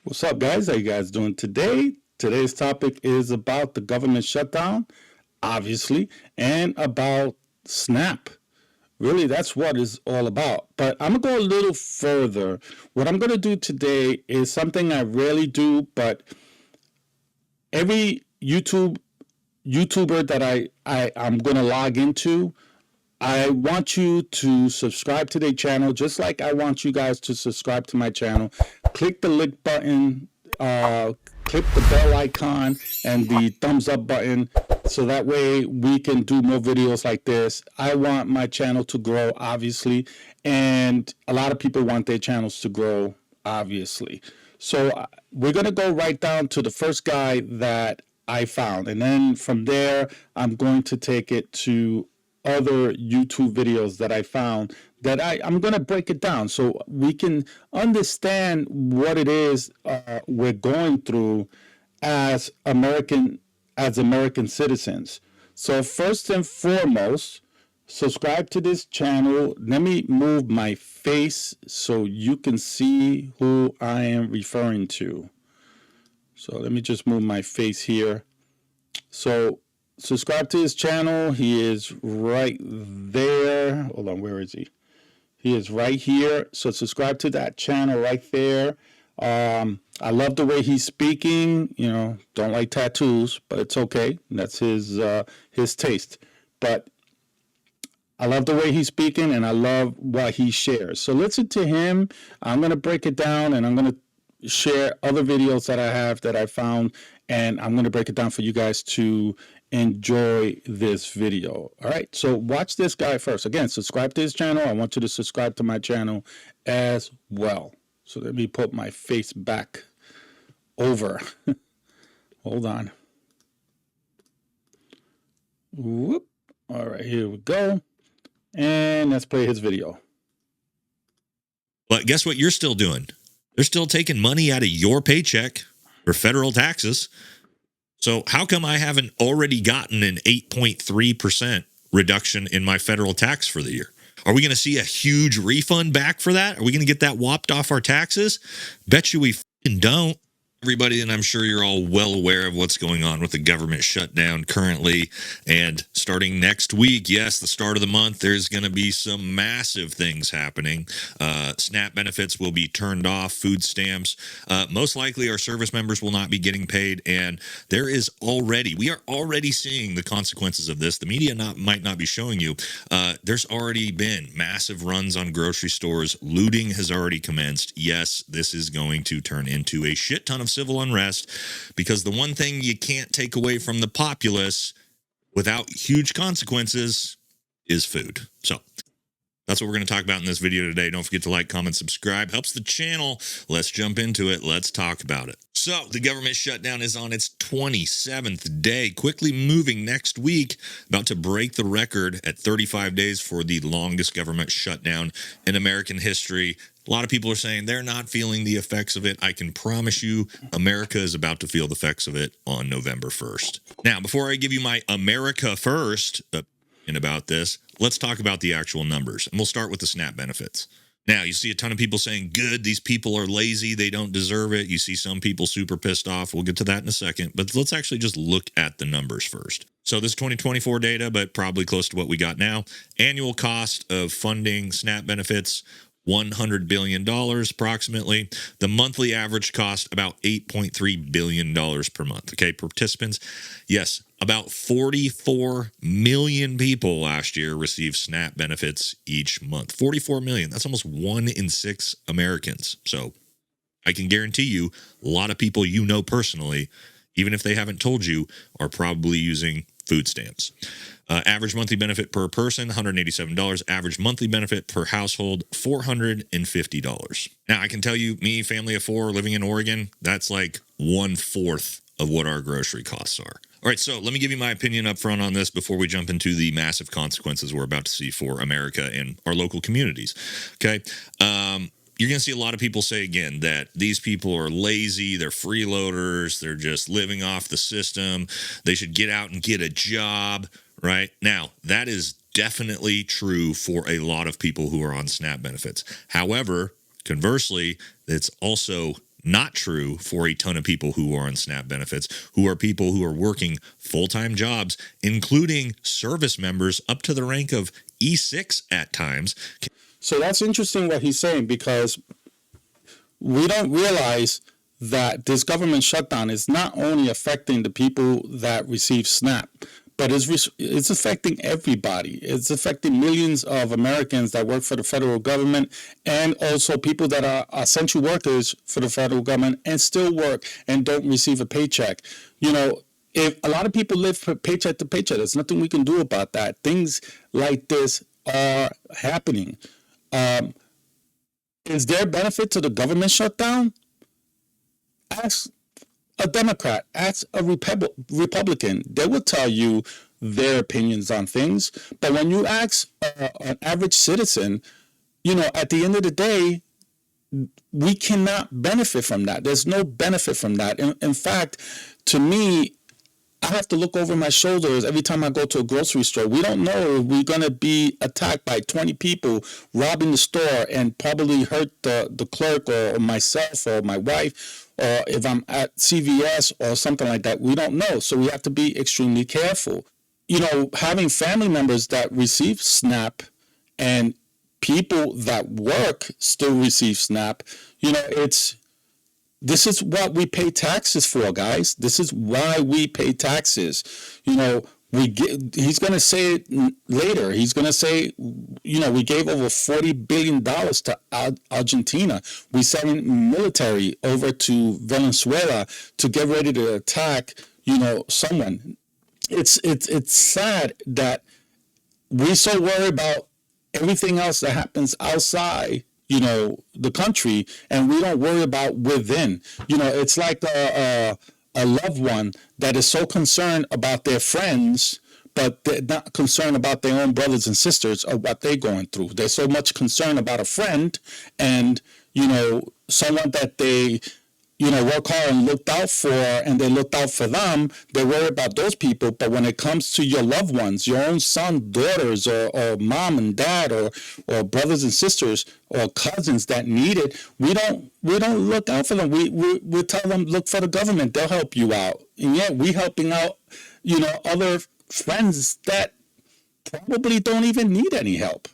What's up, guys? How you guys doing today? Today's topic is about the government shutdown, obviously, and about SNAP. Really, that's what it's all about. But I'm gonna go a little further. What I'm gonna do today is something I rarely do, but every YouTuber that I'm gonna log into, I want you to subscribe to their channel, just like I want you guys to subscribe to my channel. Click the like button, uh, click the bell icon, and the thumbs up button, so that way we can do more videos like this. I want my channel to grow, obviously, and a lot of people want their channels to grow, obviously. So we're gonna go right down to the first guy that I found, and then from there, I'm going to take it to other YouTube videos that I found that I'm going to break it down so we can understand what it is we're going through as American citizens. So first and foremost, subscribe to this channel. Let me move my face so you can see who I am referring to. So let me just move my face here. So subscribe to his channel. He is right there. Hold on, where is he? He is right here. So subscribe to that channel right there. I love the way he's speaking. You know, don't like tattoos, but it's okay. That's his taste. But I love the way he's speaking, and I love what he shares. So listen to him. I'm gonna break it down, and I'm gonna share other videos that I have that I found, and I'm going to break it down for you guys to enjoy this video. All right, so watch this guy first. Again, subscribe to his channel. I want you to subscribe to my channel as well. So let me put my face back over. Hold on. Whoop. All right, here we go. And let's play his video. But guess what you're still doing? They're still taking money out of your paycheck for federal taxes. So how come I haven't already gotten an 8.3% reduction in my federal tax for the year? Are we going to see a huge refund back for that? Are we going to get that whopped off our taxes? Bet you we fucking don't. Everybody, and I'm sure you're all well aware of what's going on with the government shutdown currently. And starting next week, yes, the start of the month, there's going to be some massive things happening. SNAP benefits will be turned off, food stamps. Most likely our service members will not be getting paid. And we are already seeing the consequences of this. The media might not be showing you. There's already been massive runs on grocery stores. Looting has already commenced. Yes, this is going to turn into a shit ton of civil unrest, because the one thing you can't take away from the populace without huge consequences is food. So that's what we're going to talk about in this video today. Don't forget to like, comment, subscribe. Helps the channel. Let's jump into it. Let's talk about it. So the government shutdown is on its 27th day, quickly moving next week, about to break the record at 35 days for the longest government shutdown in American history. A lot of people are saying they're not feeling the effects of it. I can promise you America is about to feel the effects of it on November 1st. Now, before I give you my America First opinion about this, let's talk about the actual numbers. And we'll start with the SNAP benefits. Now, you see a ton of people saying, good, these people are lazy, they don't deserve it. You see some people super pissed off. We'll get to that in a second. But let's actually just look at the numbers first. So this is 2024 data, but probably close to what we got now. Annual cost of funding SNAP benefits, $100 billion approximately. The monthly average cost, about $8.3 billion per month. Okay, participants, yes, about 44 million people last year received SNAP benefits each month. 44 million. That's almost 1 in 6 Americans. So I can guarantee you a lot of people you know personally, even if they haven't told you, are probably using food stamps. Average monthly benefit per person, $187. Average monthly benefit per household, $450. Now, I can tell you, me, family of 4, living in Oregon, that's like 1/4 of what our grocery costs are. All right, so let me give you my opinion up front on this before we jump into the massive consequences we're about to see for America and our local communities. Okay. You're going to see a lot of people say, again, that these people are lazy, they're freeloaders, they're just living off the system, they should get out and get a job, right? Now, that is definitely true for a lot of people who are on SNAP benefits. However, conversely, it's also not true for a ton of people who are on SNAP benefits, who are people who are working full-time jobs, including service members up to the rank of E6 at times. So that's interesting what he's saying, because we don't realize that this government shutdown is not only affecting the people that receive SNAP, but it's affecting everybody. It's affecting millions of Americans that work for the federal government, and also people that are essential workers for the federal government and still work and don't receive a paycheck. You know, if a lot of people live paycheck to paycheck, there's nothing we can do about that. Things like this are happening. Is there benefit to the government shutdown? Ask a Democrat, ask a Republican. They will tell you their opinions on things. But when you ask an average citizen, you know, at the end of the day, we cannot benefit from that. There's no benefit from that. In fact, to me, I have to look over my shoulders every time I go to a grocery store. We don't know if we're going to be attacked by 20 people robbing the store and probably hurt the clerk or myself or my wife, or if I'm at CVS or something like that. We don't know. So we have to be extremely careful. You know, having family members that receive SNAP and people that work still receive SNAP, you know, this is what we pay taxes for, guys. This is why we pay taxes. You know, he's going to say it later. He's going to say, you know, we gave over $40 billion to Argentina. We're sending military over to Venezuela to get ready to attack, you know, someone. It's sad that we're so worried about everything else that happens outside, you know, the country, and we don't worry about within. You know, it's like a loved one that is so concerned about their friends, but they're not concerned about their own brothers and sisters or what they're going through. They're so much concerned about a friend and, you know, someone that they, you know, work hard and looked out for, and they looked out for them. They worry about those people. But when it comes to your loved ones, your own son, daughters, or mom and dad, or brothers and sisters, or cousins that need it, we don't look out for them. We tell them, look for the government. They'll help you out. And yet we helping out, you know, other friends that probably don't even need any help.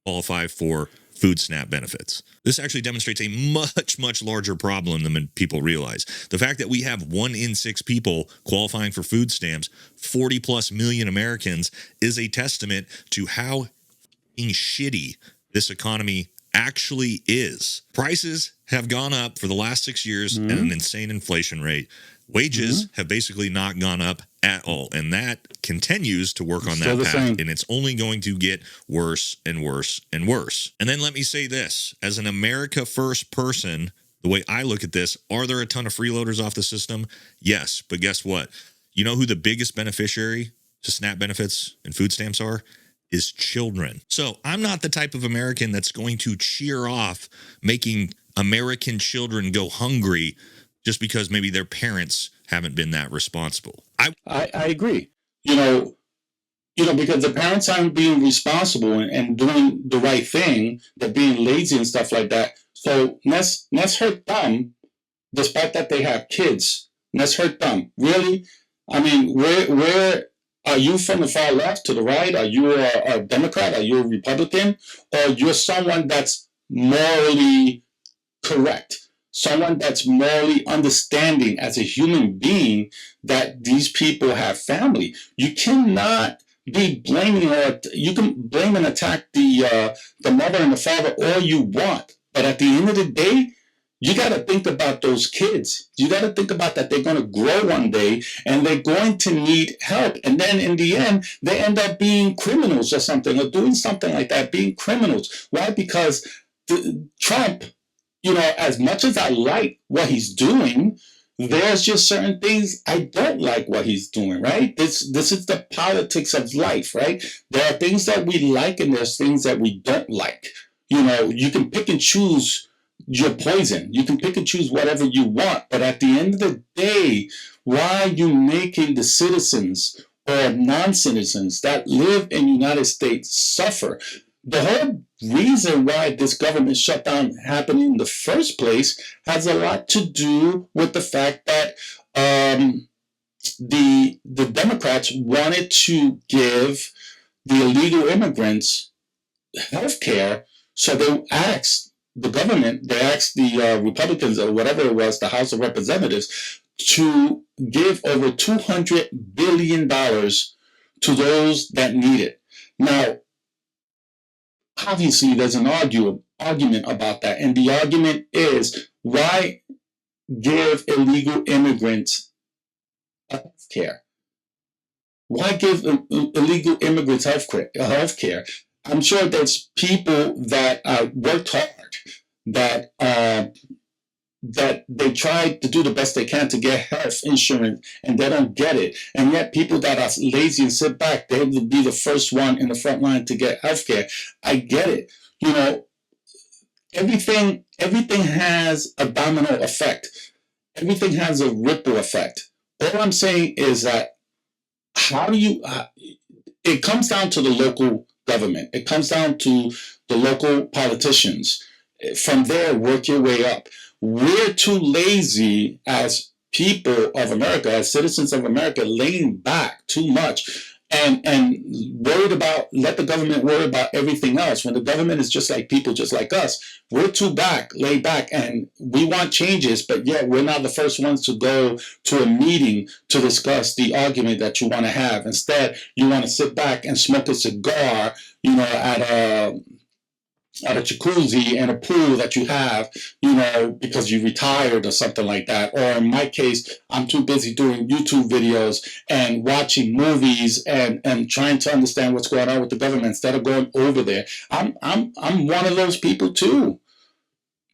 Qualify for food SNAP benefits. This actually demonstrates a much, much larger problem than people realize. The fact that we have 1 in 6 people qualifying for food stamps, 40 plus million Americans, is a testament to how shitty this economy actually is. Prices have gone up for the last 6 years at an insane inflation rate. Wages have basically not gone up at all, and that continues to work on that path, and it's only going to get worse and worse and worse. And then let me say this, as an America First person, the way I look at this, are there a ton of freeloaders off the system? Yes, but guess what? You know who the biggest beneficiary to SNAP benefits and food stamps are? Is children. So I'm not the type of American that's going to cheer off making American children go hungry just because maybe their parents haven't been that responsible. I agree. You know, because the parents aren't being responsible and doing the right thing. They're being lazy and stuff like that. So let's hurt them, despite that they have kids. Let's hurt them. Really? I mean, where are you from the far left to the right? Are you a Democrat? Are you a Republican? Or you're someone that's morally correct? Someone that's morally understanding as a human being that these people have family. You cannot be blaming, or you can blame and attack the mother and the father all you want, but at the end of the day, you got to think about those kids. You got to think about that they're going to grow one day and they're going to need help. And then in the end, they end up being criminals or something, or doing something like that, being criminals. Why? Because Trump, you know, as much as I like what he's doing, there's just certain things I don't like what he's doing, right? This is the politics of life, right? There are things that we like and there's things that we don't like. You know, you can pick and choose your poison. You can pick and choose whatever you want. But at the end of the day, why are you making the citizens or non-citizens that live in the United States suffer? the whole reason why this government shutdown happened in the first place has a lot to do with the fact that the Democrats wanted to give the illegal immigrants health care, so they asked the government, they asked the Republicans or whatever it was, the House of Representatives, to give over $200 billion to those that need it. Now, obviously, there's an argument about that, and the argument is, why give illegal immigrants health care? Why give illegal immigrants health care? I'm sure there's people that worked hard, that that they try to do the best they can to get health insurance, and they don't get it. And yet people that are lazy and sit back, they will be the first one in the front line to get health care. I get it. You know, everything has a domino effect. Everything has a ripple effect. All I'm saying is that, how do you, it comes down to the local government. It comes down to the local politicians. From there, work your way up. We're too lazy as people of America, as citizens of America, laying back too much and worried about, let the government worry about everything else. When the government is just like people, just like us, we're too laid back, and we want changes, but yet we're not the first ones to go to a meeting to discuss the argument that you want to have. Instead, you want to sit back and smoke a cigar, you know, at a jacuzzi and a pool that you have, you know, because you retired or something like that. Or in my case, I'm too busy doing YouTube videos and watching movies and trying to understand what's going on with the government instead of going over there. I'm one of those people too.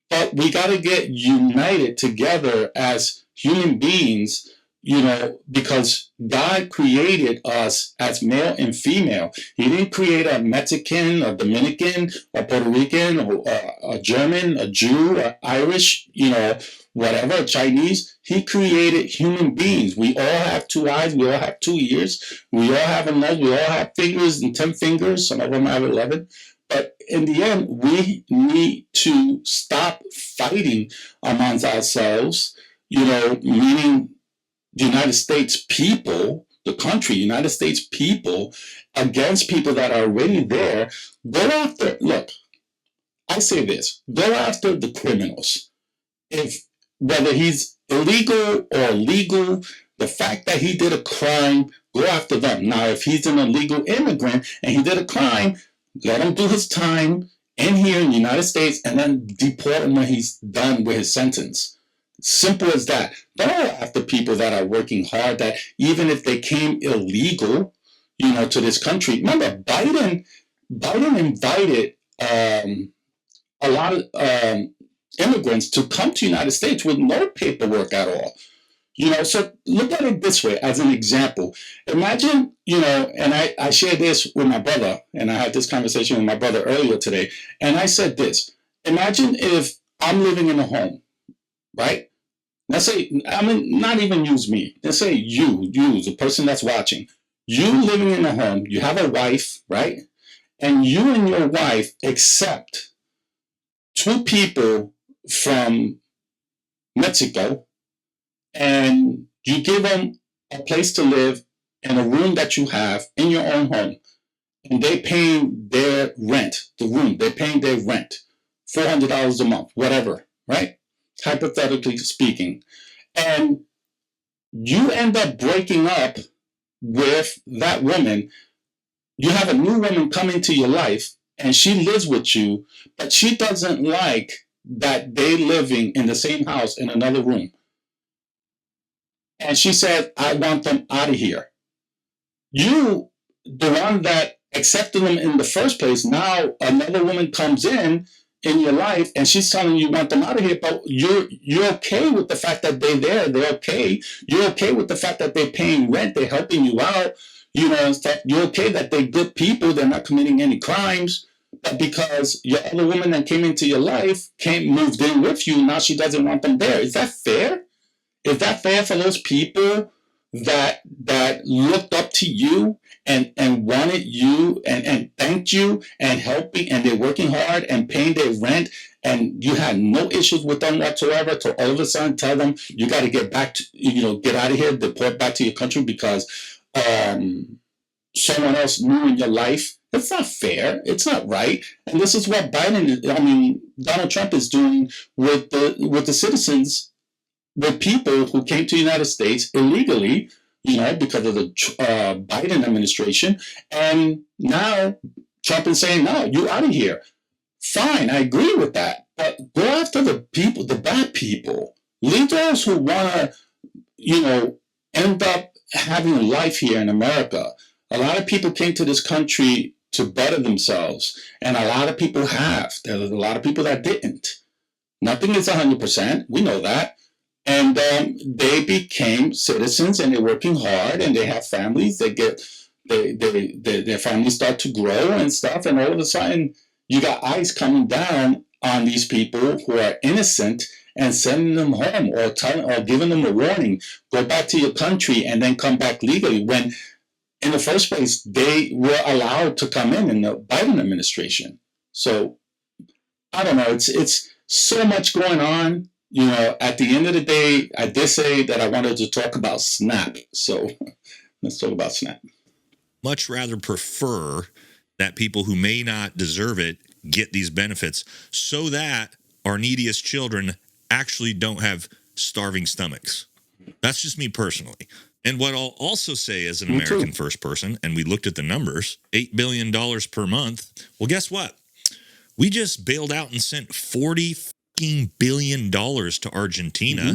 But we got to get united together as human beings, you know, because God created us as male and female. He didn't create a Mexican, a Dominican, a Puerto Rican, or a German, a Jew, or Irish, you know, whatever, Chinese. He created human beings. We all have 2 eyes. We all have 2 ears. We all have a nose. We all have fingers and 10 fingers. Some of them have 11. But in the end, we need to stop fighting amongst ourselves, you know, meaning the United States people, the country, United States people, against people that are already there. Go after, look, I say this, go after the criminals. If, whether he's illegal or legal, the fact that he did a crime, go after them. Now, if he's an illegal immigrant and he did a crime, let him do his time in here in the United States and then deport him when he's done with his sentence. Simple as that. Don't go after people that are working hard, that even if they came illegal, you know, to this country. Remember, Biden invited a lot of immigrants to come to the United States with no paperwork at all. You know, so look at it this way as an example. Imagine, you know, and I shared this with my brother, and I had this conversation with my brother earlier today, and I said this. Imagine if I'm living in a home, right? Let's say, I mean, not even use me. Let's say you, the person that's watching. You living in a home, you have a wife, right? And you and your wife accept 2 people from Mexico, and you give them a place to live and a room that you have in your own home, and they paying their rent, the room, they're paying their rent, $400 a month, whatever, right? Hypothetically speaking. And you end up breaking up with that woman. You have a new woman come into your life, and she lives with you, but she doesn't like that they living in the same house in another room. And she said, I want them out of here. You, the one that accepted them in the first place, now another woman comes in your life, and she's telling you want them out of here, but you're okay with the fact that they're okay. You're okay with the fact that they're paying rent, they're helping you out, you know, and stuff. You're okay that they're good people, they're not committing any crimes. But because your other woman that came into your life moved in with you, now she doesn't want them there. Is that fair? Is that fair for those people that looked up to you and wanted you and thanked you and helping, and they're working hard and paying their rent, and you had no issues with them whatsoever, to all of a sudden tell them you got to get back to, get out of here, deport back to your country because someone else knew in your life. It's not fair. It's not right. And this is what Donald Trump is doing with the citizens, with people who came to the United States illegally, because of the Biden administration. And now Trump is saying, no, you out of here. Fine, I agree with that. But go after the people, the bad people. Leave those who want to, end up having a life here in America. A lot of people came to this country to better themselves, and a lot of people have. There's a lot of people that didn't. Nothing is 100%. We know that. And they became citizens, and they're working hard, and they have families. Their families start to grow and stuff, and all of a sudden, you got ICE coming down on these people who are innocent and sending them home, or giving them a warning: go back to your country and then come back legally. When in the first place, they were allowed to come in the Biden administration. So I don't know. It's so much going on. At the end of the day, I did say that I wanted to talk about SNAP. So let's talk about SNAP. Much rather prefer that people who may not deserve it get these benefits so that our neediest children actually don't have starving stomachs. That's just me personally. And what I'll also say as an American first person, and we looked at the numbers, $8 billion per month. Well, guess what? We just bailed out and sent $40 billion to Argentina.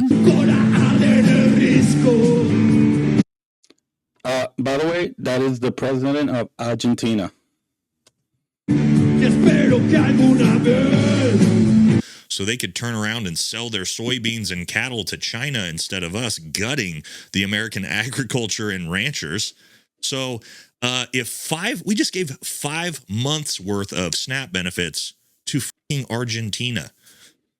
By the way, that is the president of Argentina. So they could turn around and sell their soybeans and cattle to China instead of us gutting the American agriculture and ranchers. So we just gave 5 months worth of SNAP benefits to Argentina.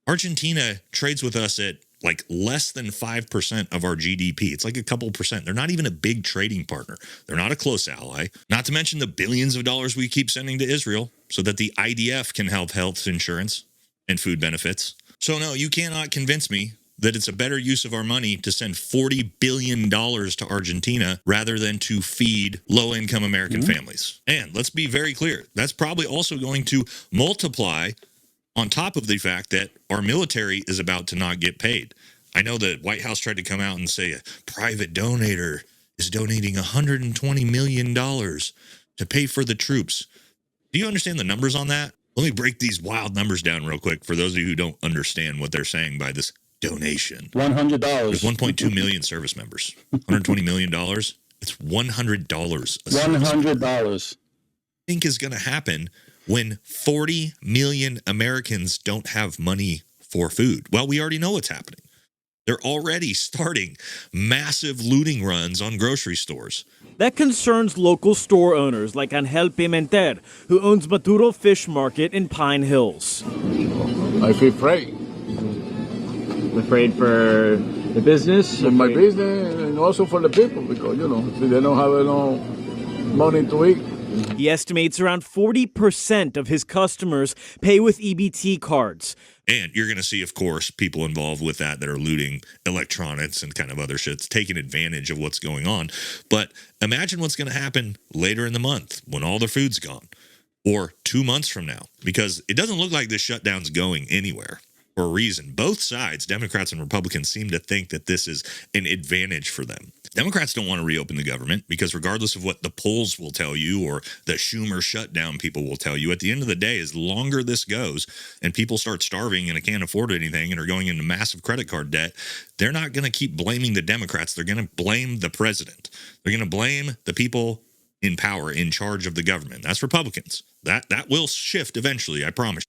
Argentina trades with us at like less than 5% of our GDP. It's like a couple percent. They're not even a big trading partner. They're not a close ally. Not to mention the billions of dollars we keep sending to Israel so that the IDF can have health insurance and food benefits. So no, you cannot convince me that it's a better use of our money to send $40 billion to Argentina rather than to feed low-income American families. And let's be very clear, that's probably also going to multiply on top of the fact that our military is about to not get paid. I know the White House tried to come out and say a private donator is donating $120 million to pay for the troops. Do you understand the numbers on that? Let me break these wild numbers down real quick for those of you who don't understand what they're saying by this donation. $100. There's 1.2 million service members. $120 million. It's $100. $100. Think is going to happen when 40 million Americans don't have money for food? Well, we already know what's happening. They're already starting massive looting runs on grocery stores. That concerns local store owners like Angel Pimentel, who owns Maduro Fish Market in Pine Hills. I feel afraid. Afraid for the business? For my business and also for the people because, they don't have enough money to eat. He estimates around 40% of his customers pay with EBT cards. And you're going to see, of course, people involved with that are looting electronics and kind of other shits, taking advantage of what's going on. But imagine what's going to happen later in the month when all the food's gone, or 2 months from now, because it doesn't look like this shutdown's going anywhere for a reason. Both sides, Democrats and Republicans, seem to think that this is an advantage for them. Democrats don't want to reopen the government because regardless of what the polls will tell you or the Schumer shutdown people will tell you, at the end of the day, as longer this goes and people start starving and can't afford anything and are going into massive credit card debt, they're not going to keep blaming the Democrats. They're going to blame the president. They're going to blame the people in power, in charge of the government. That's Republicans. That will shift eventually, I promise.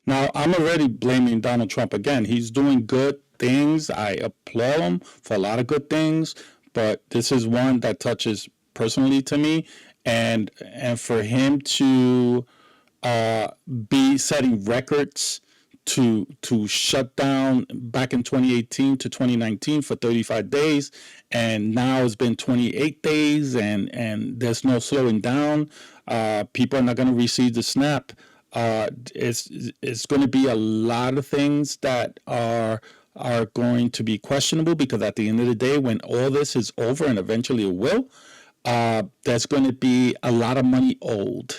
Now, I'm already blaming Donald Trump again. He's doing good things. I applaud him for a lot of good things. But this is one that touches personally to me, and for him to be setting records to shut down back in 2018 to 2019 for 35 days, and now it's been 28 days, and there's no slowing down. People are not going to receive the SNAP. It's going to be a lot of things that are going to be questionable, because at the end of the day, when all this is over, and eventually it will, there's going to be a lot of money owed.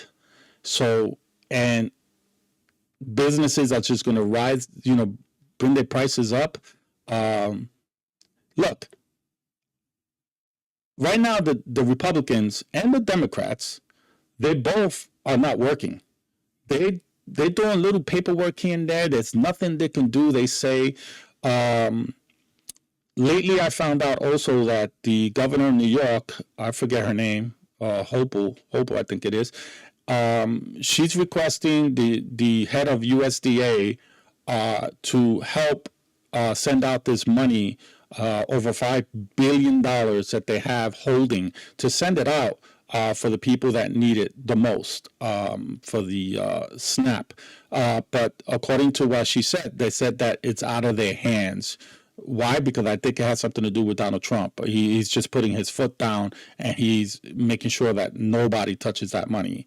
So, and businesses are just going to rise, bring their prices up. Look, right now, the Republicans and the Democrats, they both are not working. They're doing little paperwork here and there. There's nothing they can do. They say, lately I found out also that the governor of New York, I forget her name, Hochul, I think it is, she's requesting the head of USDA to help send out this money, over $5 billion that they have holding, to send it out for the people that need it the most, for the SNAP. But according to what she said, they said that it's out of their hands. Why? Because I think it has something to do with Donald Trump. He's just putting his foot down, and he's making sure that nobody touches that money.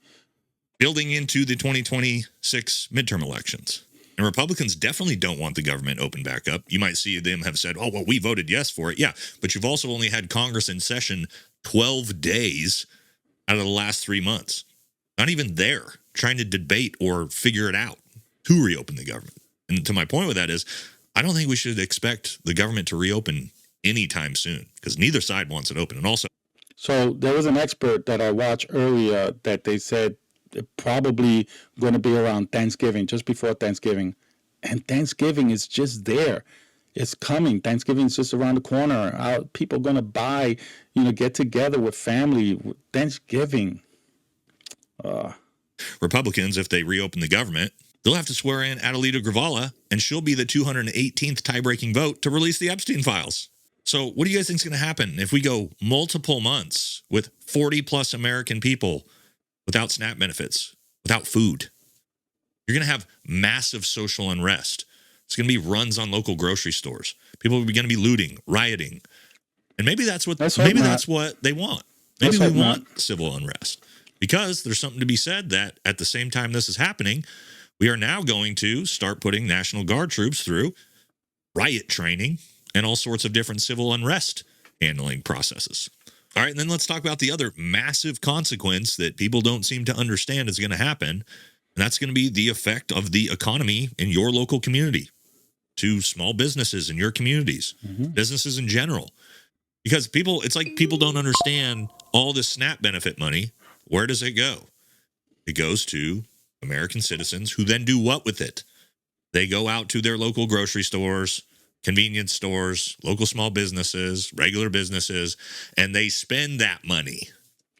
Building into the 2026 midterm elections. And Republicans definitely don't want the government open back up. You might see them have said, oh, well, we voted yes for it. Yeah, but you've also only had Congress in session 12 days out of the last 3 months. Not even there, trying to debate or figure it out to reopen the government. And to my point with that is, I don't think we should expect the government to reopen anytime soon, because neither side wants it open. And also, so there was an expert that I watched earlier that they said probably going to be around Thanksgiving, just before Thanksgiving. And Thanksgiving is just there. It's coming. Thanksgiving is just around the corner. People are going to buy, get together with family. Thanksgiving. Republicans, if they reopen the government, they'll have to swear in Adelita Gravala, and she'll be the 218th tie-breaking vote to release the Epstein files. So what do you guys think is going to happen if we go multiple months with 40-plus American people without SNAP benefits, without food? You're going to have massive social unrest. It's going to be runs on local grocery stores. People are going to be looting, rioting. And maybe that's what that's what they want. Maybe we want civil unrest, because there's something to be said that at the same time this is happening, we are now going to start putting National Guard troops through riot training and all sorts of different civil unrest handling processes. All right, and then let's talk about the other massive consequence that people don't seem to understand is going to happen, and that's going to be the effect of the economy in your local community to small businesses in your communities, businesses in general. Because it's like people don't understand all this SNAP benefit money. Where does it go? It goes to American citizens, who then do what with it? They go out to their local grocery stores, convenience stores, local small businesses, regular businesses, and they spend that money.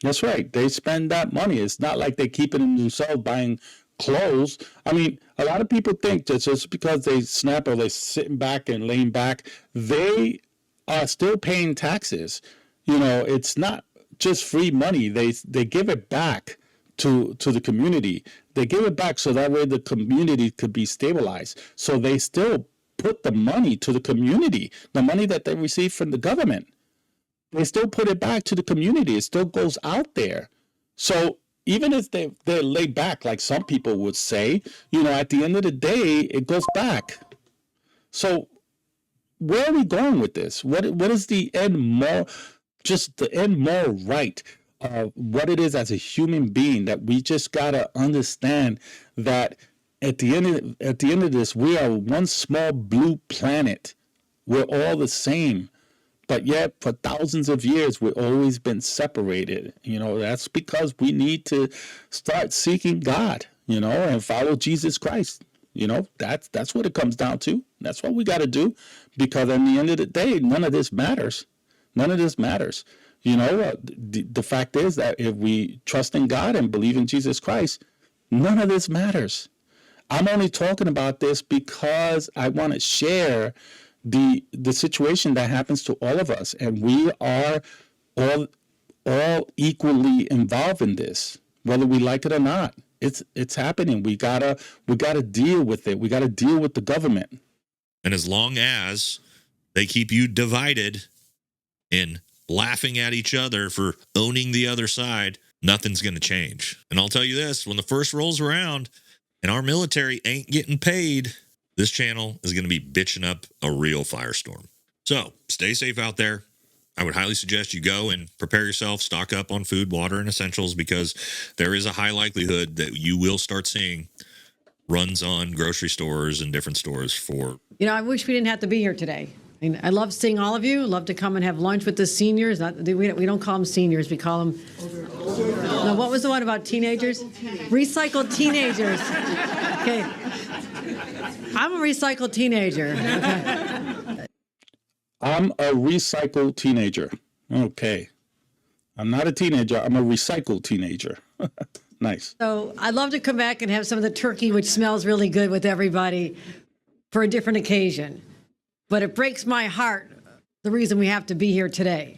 That's right. They spend that money. It's not like they keep it in themselves buying clothes. I mean, a lot of people think that just because they SNAP or they're sitting back and laying back, they are still paying taxes. It's not just free money. They give it back to the community. They give it back so that way the community could be stabilized. So they still put the money to the community, the money that they receive from the government. They still put it back to the community. It still goes out there. So even if they're laid back, like some people would say, at the end of the day, it goes back. So where are we going with this? What is the end moral, just the end moral right of what it is as a human being, that we just gotta understand that at the end of this, we are one small blue planet. We're all the same. But yet, for thousands of years, we've always been separated. That's because we need to start seeking God, and follow Jesus Christ. That's what it comes down to. That's what we got to do, because at the end of the day, none of this matters. None of this matters. The fact is that if we trust in God and believe in Jesus Christ, none of this matters. I'm only talking about this because I want to share the situation that happens to all of us, and we are all equally involved in this, whether we like it or not. it's happening. We gotta deal with it. We gotta deal with the government. And as long as they keep you divided and laughing at each other for owning the other side, nothing's going to change. And I'll tell you this, when the first rolls around and our military ain't getting paid, this channel is going to be bitching up a real firestorm. So stay safe out there. I would highly suggest you go and prepare yourself, stock up on food, water, and essentials, because there is a high likelihood that you will start seeing runs on grocery stores and different stores for. You know, I wish we didn't have to be here today. I mean, I love seeing all of you. Love to come and have lunch with the seniors. We don't call them seniors. We call them. No, what was the one about teenagers? Recycled teenagers. Okay. I'm a recycled teenager. Okay. I'm a recycled teenager. Okay. I'm not a teenager. I'm a recycled teenager. Nice. So I'd love to come back and have some of the turkey, which smells really good, with everybody for a different occasion. But it breaks my heart, the reason we have to be here today.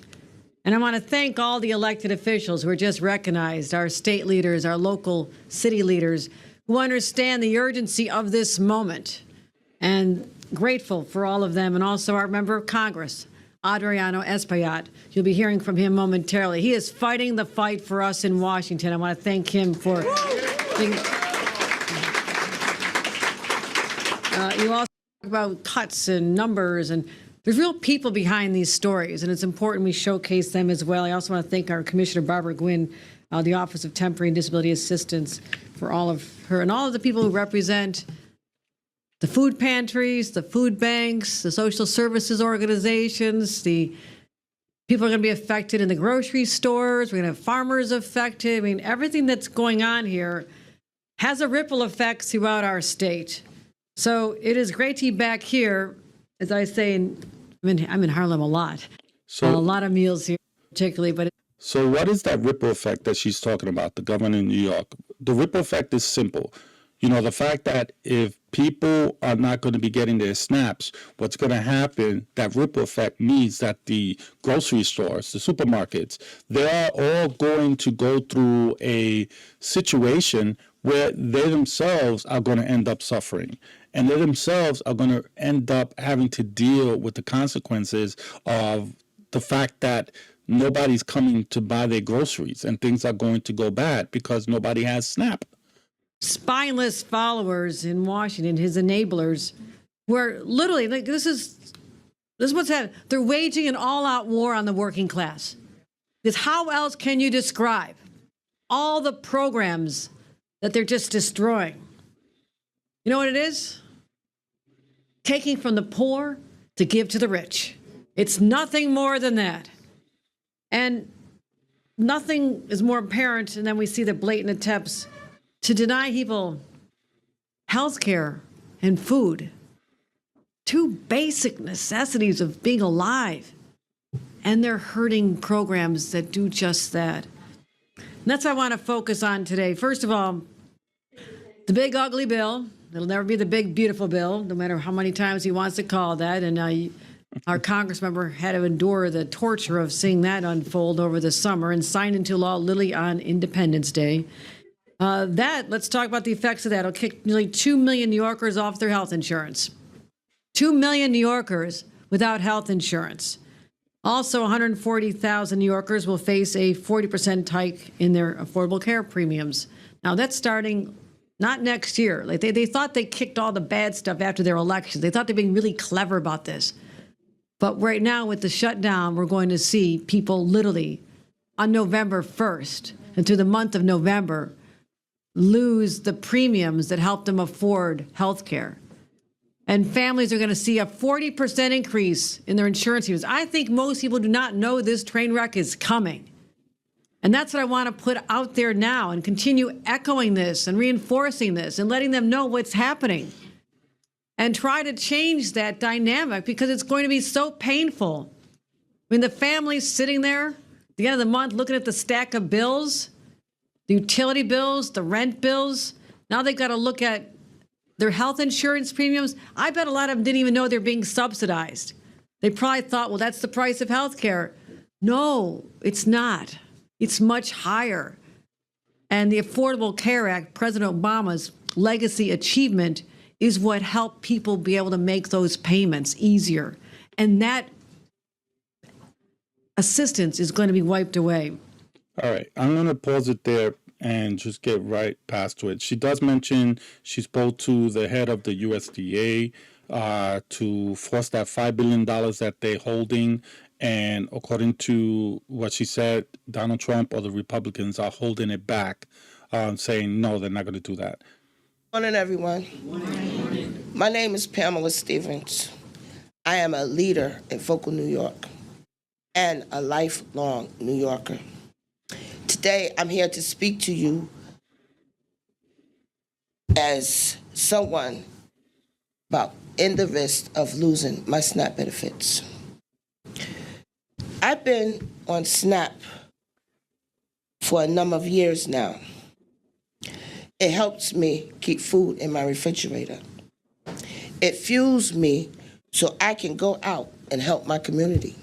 And I want to thank all the elected officials who are just recognized, our state leaders, our local city leaders, who understand the urgency of this moment. And grateful for all of them, and also our member of Congress, Adriano Espaillat. You'll be hearing from him momentarily. He is fighting the fight for us in Washington. I want to thank him for being. You also talk about cuts and numbers, and there's real people behind these stories, and it's important we showcase them as well. I also want to thank our Commissioner Barbara Gwynn, the Office of Temporary and Disability Assistance, for all of her and all of the people who represent the food pantries, the food banks, the social services organizations, the people are going to be affected in the grocery stores. We're going to have farmers affected. I mean, everything that's going on here has a ripple effect throughout our state. So it is great to be back here. As I say, I'm in Harlem a lot. So A lot of meals here, particularly, but So what is that ripple effect that she's talking about, the governor in New York? The ripple effect is simple. You know, the fact that if people are not going to be getting their snaps, what's going to happen, that ripple effect means that the grocery stores, the supermarkets, they're all going to go through a situation where they themselves are going to end up suffering. And they themselves are going to end up having to deal with the consequences of the fact that nobody's coming to buy their groceries, and things are going to go bad because nobody has SNAP. spineless followers in Washington, his enablers, were literally, like, this is what's happening. They're waging an all-out war on the working class. Because how else can you describe all the programs that they're just destroying? You know what it is? Taking from the poor to give to the rich. It's nothing more than that. And nothing is more apparent, and then we see the blatant attempts to deny people health care and food, two basic necessities of being alive. And they're hurting programs that do just that. And that's what I want to focus on today. First of all, the big ugly bill. It'll never be the big beautiful bill, no matter how many times he wants to call that. And our Congress member had to endure the torture of seeing that unfold over the summer and signed into law literally on Independence Day. Let's talk about the effects of that. It'll kick nearly 2 million New Yorkers off their health insurance. 2 million New Yorkers without health insurance. Also, 140,000 New Yorkers will face a 40% hike in their affordable care premiums. Now, that's starting not next year. Like they thought they kicked all the bad stuff after their elections. They thought they were being really clever about this. But right now, with the shutdown, we're going to see people literally on November 1st and through the month of November lose the premiums that help them afford health care. And families are going to see a 40% increase in their insurance premiums. I think most people do not know this train wreck is coming. And that's what I want to put out there now and continue echoing this and reinforcing this and letting them know what's happening. And try to change that dynamic because it's going to be so painful. I mean, the family's sitting there at the end of the month looking at the stack of bills, the utility bills, the rent bills. Now they've got to look at their health insurance premiums. I bet a lot of them didn't even know they're being subsidized. They probably thought, well, that's the price of health care. No, it's not. It's much higher. And the Affordable Care Act, President Obama's legacy achievement, is what helped people be able to make those payments easier. And that assistance is going to be wiped away. All right, I'm going to pause it there and just get right past to it. She does mention she spoke to the head of the USDA to force that $5 billion that they're holding. And according to what she said, Donald Trump or the Republicans are holding it back, saying, no, they're not going to do that. Good morning, everyone. My name is Pamela Stevens. I am a leader in Focal New York and a lifelong New Yorker. Today, I'm here to speak to you as someone about in the risk of losing my SNAP benefits. I've been on SNAP for a number of years now. It helps me keep food in my refrigerator. It fuels me so I can go out and help my community.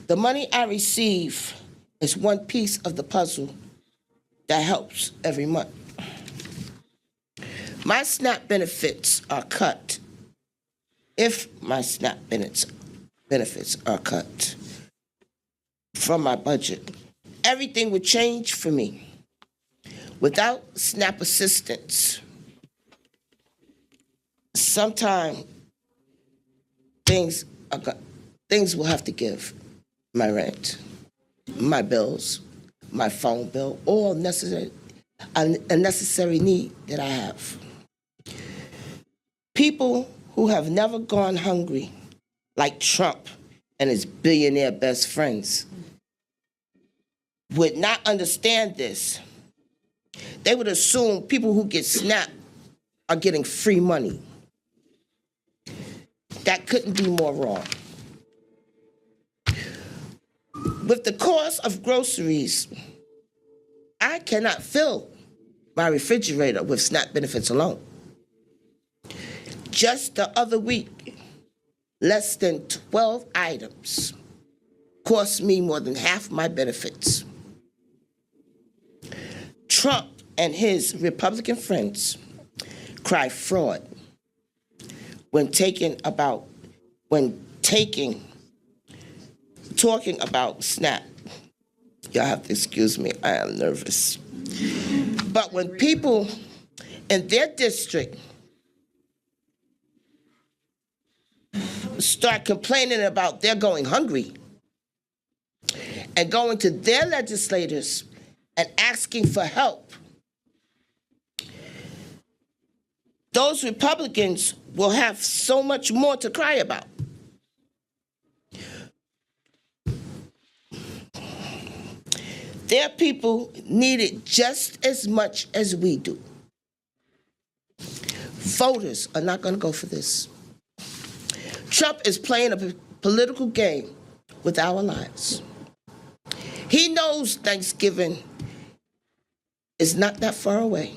The money I receive is one piece of the puzzle that helps every month. My SNAP benefits are cut. If my SNAP benefits are cut from my budget, everything would change for me. Without SNAP assistance, sometime things will have to give. My rent, my bills, my phone bill, all a necessary need that I have. People who have never gone hungry, like Trump and his billionaire best friends, would not understand this. They would assume people who get SNAP are getting free money. That couldn't be more wrong. With the cost of groceries, I cannot fill my refrigerator with SNAP benefits alone. Just the other week, less than 12 items cost me more than half my benefits. Trump and his Republican friends cry fraud when talking about SNAP. Y'all have to excuse me, I am nervous. But when people in their district start complaining about they're going hungry and going to their legislators and asking for help, those Republicans will have so much more to cry about. Their people need it just as much as we do. Voters are not going to go for this. Trump is playing a political game with our lives. He knows Thanksgiving is not that far away.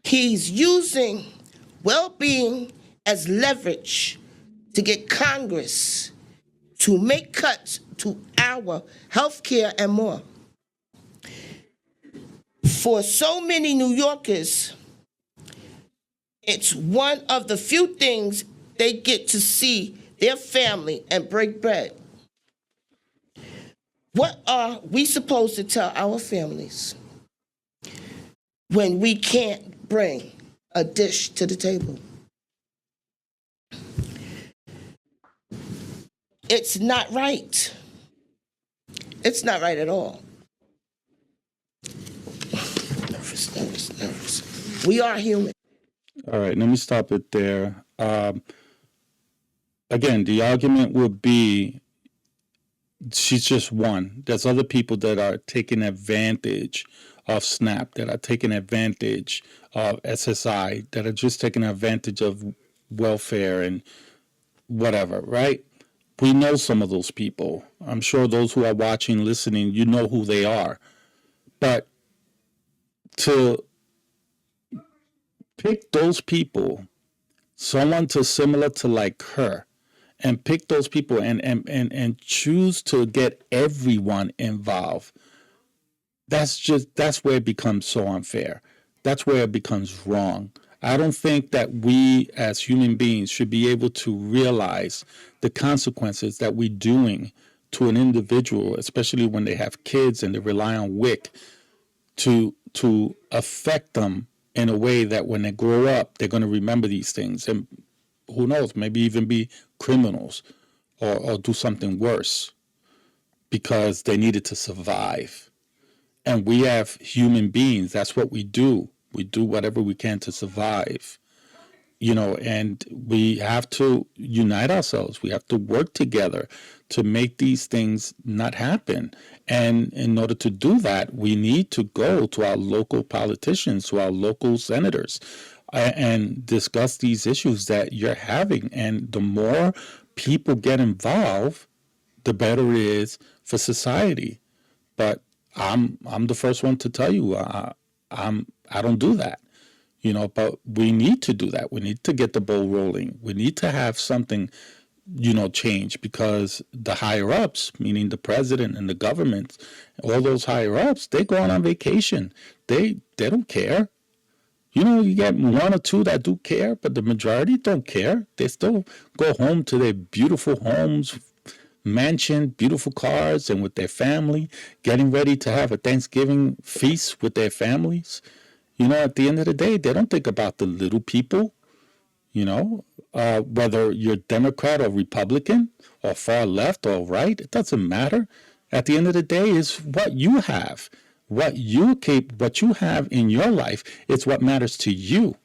He's using well-being as leverage to get Congress to make cuts to our health care and more. For so many New Yorkers, it's one of the few things they get to see their family and break bread. What are we supposed to tell our families when we can't bring a dish to the table? It's not right. It's not right at all. Nervous. We are human. All right, let me stop it there. Again, the argument would be she's just one. There's other people that are taking advantage of SNAP, that are taking advantage of SSI, that are just taking advantage of welfare and whatever, right? We know some of those people. I'm sure those who are watching, listening, you know who they are. But to pick those people, someone to similar to like her, and pick those people and choose to get everyone involved, that's where it becomes so unfair. That's where it becomes wrong. I don't think that we as human beings should be able to realize the consequences that we're doing to an individual, especially when they have kids and they rely on WIC to affect them in a way that when they grow up, they're going to remember these things. And who knows, maybe even be criminals or do something worse because they needed to survive. And we have human beings. That's what we do. We do whatever we can to survive, and we have to unite ourselves. We have to work together to make these things not happen. And in order to do that, we need to go to our local politicians, to our local senators, and discuss these issues that you're having. And the more people get involved, the better it is for society. But I'm the first one to tell you, I don't do that, but we need to do that. We need to get the ball rolling. We need to have something, change, because the higher ups, meaning the president and the government, all those higher ups, they're going on vacation. They don't care. You get one or two that do care, but the majority don't care. They still go home to their beautiful homes, mansion, beautiful cars, and with their family, getting ready to have a Thanksgiving feast with their families. At the end of the day, they don't think about the little people, whether you're Democrat or Republican or far left or right, it doesn't matter. At the end of the day, is what you have, what you have in your life. It's what matters to you.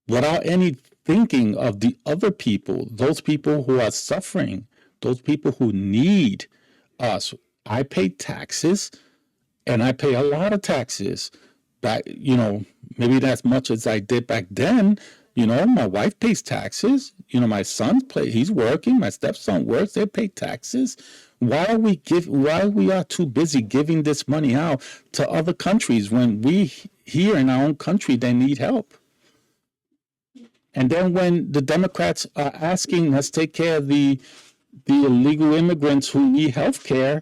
Without any thinking of the other people, those people who are suffering, those people who need us. I pay taxes, and I pay a lot of taxes. Back, maybe not as much as I did back then. My wife pays taxes. My son he's working. My stepson works. They pay taxes. Why are we too busy giving this money out to other countries when we here in our own country, they need help? And then when the Democrats are asking us to take care of the illegal immigrants who need health care,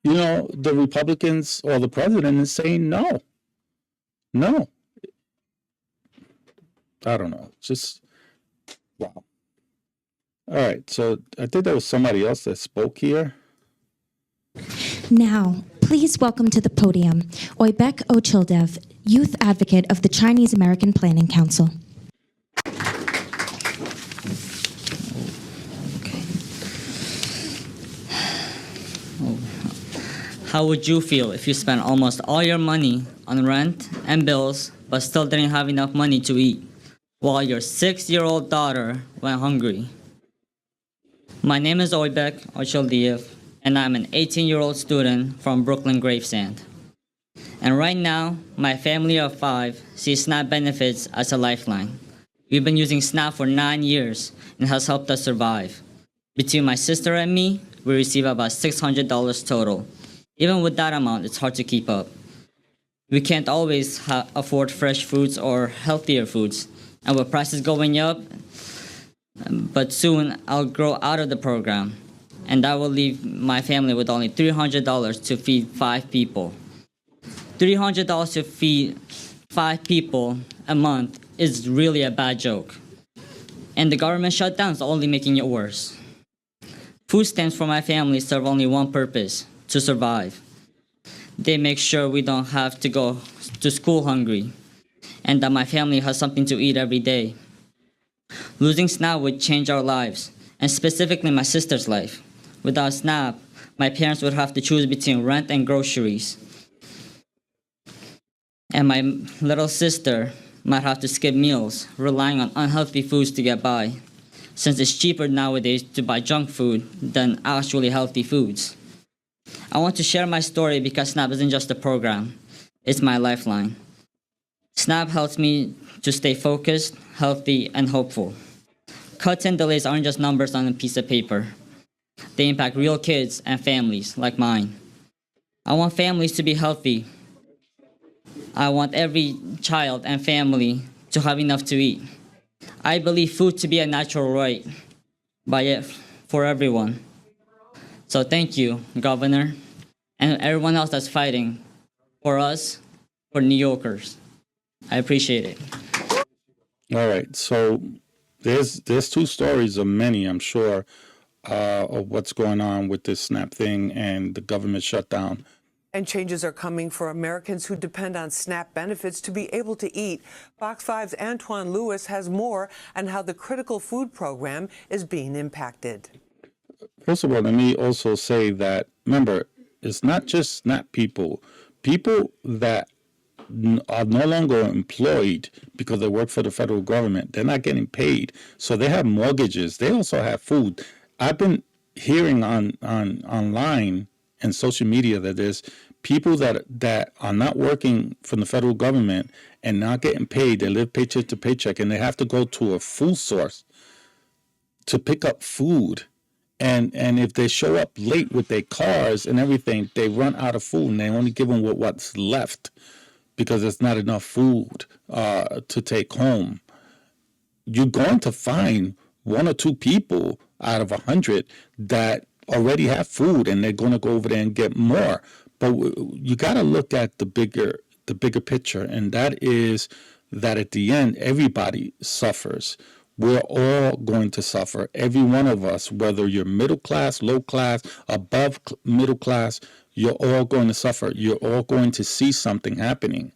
the Republicans or the president is saying no. No. I don't know. Just, wow. All right. So I think there was somebody else that spoke here. Now, please welcome to the podium Oybek Ochildev, Youth Advocate of the Chinese American Planning Council. How would you feel if you spent almost all your money on rent and bills, but still didn't have enough money to eat, while your 6-year-old daughter went hungry? My name is Oybek Ochildev, and I'm an 18-year-old student from Brooklyn Gravesend. And right now, my family of 5 sees SNAP benefits as a lifeline. We've been using SNAP for 9 years and has helped us survive. Between my sister and me, we receive about $600 total. Even with that amount, it's hard to keep up. We can't always afford fresh foods or healthier foods. And with prices going up, but soon I'll grow out of the program. And I will leave my family with only $300 to feed 5 people. $300 to feed 5 people a month is really a bad joke. And the government shutdown is only making it worse. Food stamps for my family serve only one purpose: to survive. They make sure we don't have to go to school hungry, and that my family has something to eat every day. Losing SNAP would change our lives, and specifically my sister's life. Without SNAP, my parents would have to choose between rent and groceries. And my little sister might have to skip meals, relying on unhealthy foods to get by, since it's cheaper nowadays to buy junk food than actually healthy foods. I want to share my story because SNAP isn't just a program, it's my lifeline. SNAP helps me to stay focused, healthy, and hopeful. Cuts and delays aren't just numbers on a piece of paper. They impact real kids and families like mine. I want families to be healthy. I want every child and family to have enough to eat. I believe food to be a natural right. buy it for everyone. So thank you, Governor, and everyone else that's fighting for us, for New Yorkers. I appreciate it. All right. So there's two stories of many, I'm sure, of what's going on with this SNAP thing and the government shutdown. And changes are coming for Americans who depend on SNAP benefits to be able to eat. Fox 5's Antoine Lewis has more on how the critical food program is being impacted. First of all, let me also say that, remember, it's not just SNAP people. People that are no longer employed because they work for the federal government. They're not getting paid. So they have mortgages. They also have food. I've been hearing online and social media that there's people that are not working from the federal government and not getting paid. They live paycheck to paycheck, and they have to go to a food source to pick up food. And if they show up late with their cars and everything, they run out of food, and they only give them what's left because there's not enough food to take home. You're going to find one or two people out of 100 that already have food, and they're going to go over there and get more. But you got to look at the bigger picture, and that is that at the end, everybody suffers. We're all going to suffer. Every one of us, whether you're middle class, low class, above middle class, you're all going to suffer. You're all going to see something happening.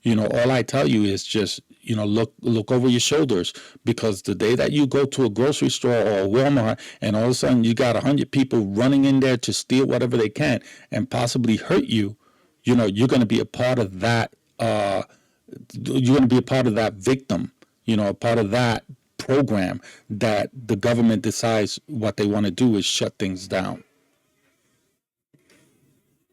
All I tell you is just, look over your shoulders, because the day that you go to a grocery store or a Walmart and all of a sudden you got 100 people running in there to steal whatever they can and possibly hurt you, you're going to be a part of that. You're going to be a part of that victim, a part of that program that the government decides what they want to do is shut things down.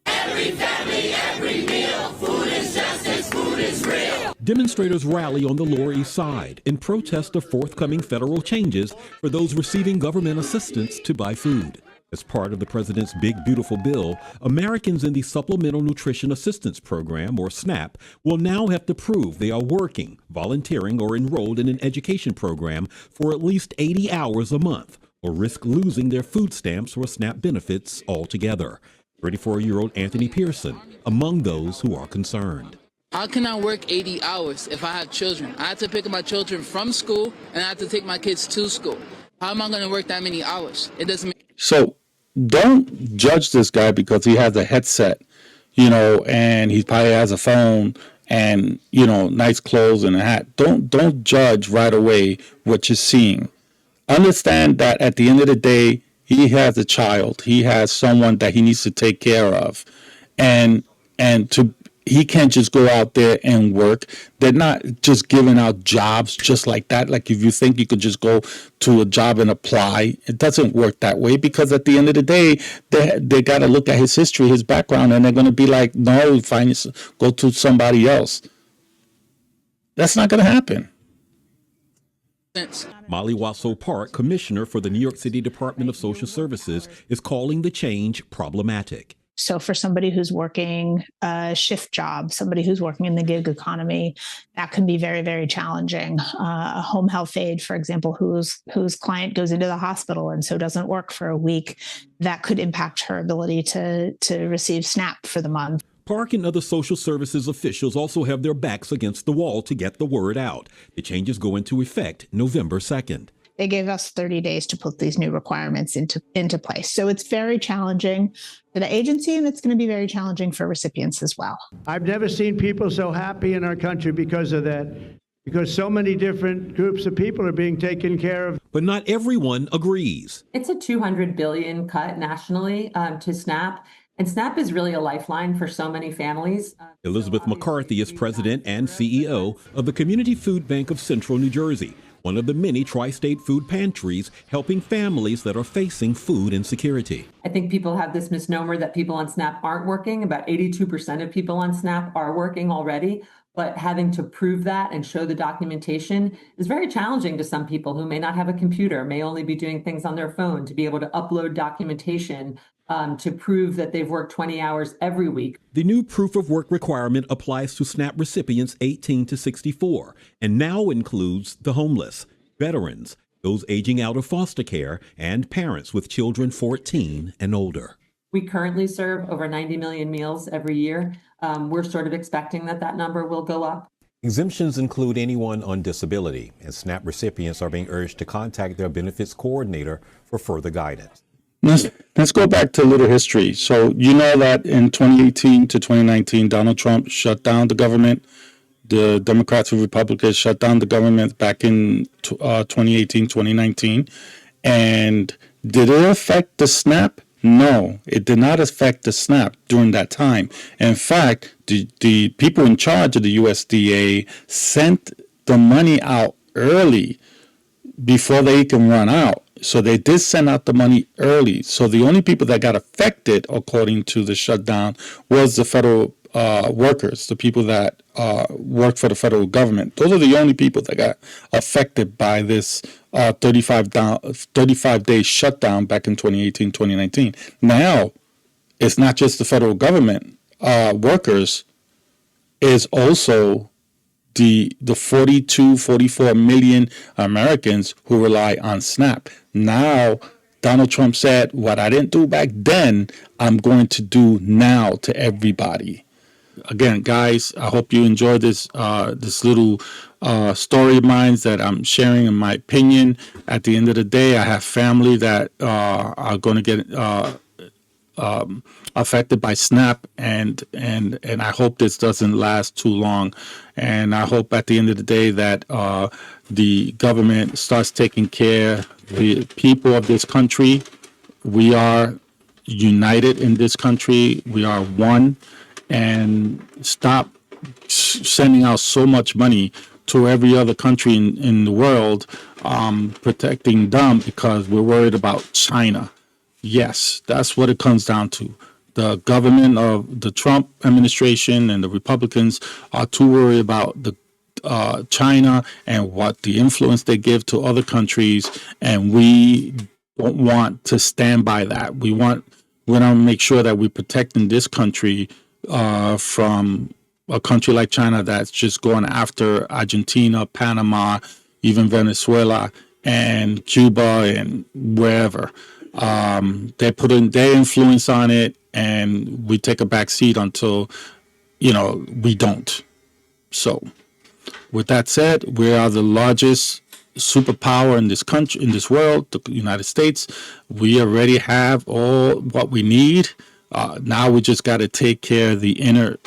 Every family, every meal, food is justice, food is real. Demonstrators rally on the Lower East Side in protest of forthcoming federal changes for those receiving government assistance to buy food. As part of the president's Big Beautiful Bill, Americans in the Supplemental Nutrition Assistance Program, or SNAP, will now have to prove they are working, volunteering, or enrolled in an education program for at least 80 hours a month, or risk losing their food stamps or SNAP benefits altogether. 34-year-old Anthony Pearson, among those who are concerned. How can I work 80 hours if I have children? I have to pick up my children from school, and I have to take my kids to school. How am I going to work that many hours? It doesn't make So don't judge this guy because he has a headset, and he probably has a phone and, nice clothes and a hat. Don't judge right away what you're seeing. Understand that at the end of the day, he has a child. He has someone that he needs to take care of. And he can't just go out there and work. They're not just giving out jobs just like that. Like if you think you could just go to a job and apply, it doesn't work that way, because at the end of the day, they got to look at his history, his background, and they're going to be like, no, go to somebody else. That's not going to happen. Molly Wasso Park, commissioner for the New York City Department of Social Services, is calling the change problematic. So for somebody who's working a shift job, somebody who's working in the gig economy, that can be very, very challenging. A home health aide, for example, whose client goes into the hospital and so doesn't work for a week, that could impact her ability to receive SNAP for the month. Park and other social services officials also have their backs against the wall to get the word out. The changes go into effect November 2nd. They gave us 30 days to put these new requirements into place. So it's very challenging for the agency, and it's going to be very challenging for recipients as well. I've never seen people so happy in our country because of that, because so many different groups of people are being taken care of. But not everyone agrees. It's a $200 billion cut nationally to SNAP. And SNAP is really a lifeline for so many families. Elizabeth McCarthy is president and CEO of the Community Food Bank of Central New Jersey, one of the many tri-state food pantries helping families that are facing food insecurity. I think people have this misnomer that people on SNAP aren't working. About 82% of people on SNAP are working already, but having to prove that and show the documentation is very challenging to some people who may not have a computer, may only be doing things on their phone, to be able to upload documentation to prove that they've worked 20 hours every week. The new proof of work requirement applies to SNAP recipients 18 to 64 and now includes the homeless, veterans, those aging out of foster care, and parents with children 14 and older. We currently serve over 90 million meals every year. We're sort of expecting that number will go up. Exemptions include anyone on disability, and SNAP recipients are being urged to contact their benefits coordinator for further guidance. Let's go back to a little history. So you know that in 2018 to 2019, Donald Trump shut down the government. The Democrats and Republicans shut down the government back in 2018, 2019. And did it affect the SNAP? No, it did not affect the SNAP during that time. In fact, the people in charge of the USDA sent the money out early before they can run out. So they did send out the money early. So the only people that got affected, according to the shutdown, was the federal workers, the people that work for the federal government. Those are the only people that got affected by this 35-day shutdown back in 2018, 2019. Now, it's not just the federal government workers, it's also the 44 million Americans who rely on SNAP. Now, Donald Trump said, what I didn't do back then, I'm going to do now to everybody. Again, guys, I hope you enjoy this little story of mine that I'm sharing in my opinion. At the end of the day, I have family that are going to get affected by SNAP, and I hope this doesn't last too long. And I hope at the end of the day that the government starts taking care of the people of this country. We are united in this country. We are one. And stop sending out so much money to every other country in the world, protecting them because we're worried about China. Yes, that's what it comes down to. The government of the Trump administration and the Republicans are too worried about the China and what the influence they give to other countries, and we don't want to stand by that. We want to make sure that we're protecting this country from a country like China that's just going after Argentina, Panama, even Venezuela and Cuba and wherever. They're putting their influence on it, and we take a back seat until, we don't. So with that said, we are the largest superpower in this country, in this world, the United States. We already have all what we need. Now we just got to take care of the inner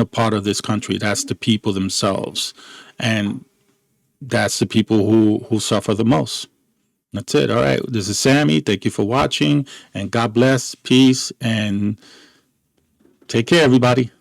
part of this country. That's the people themselves, and that's the people who suffer the most. That's it. All right. This is Sammy. Thank you for watching, and God bless, peace, and take care, everybody.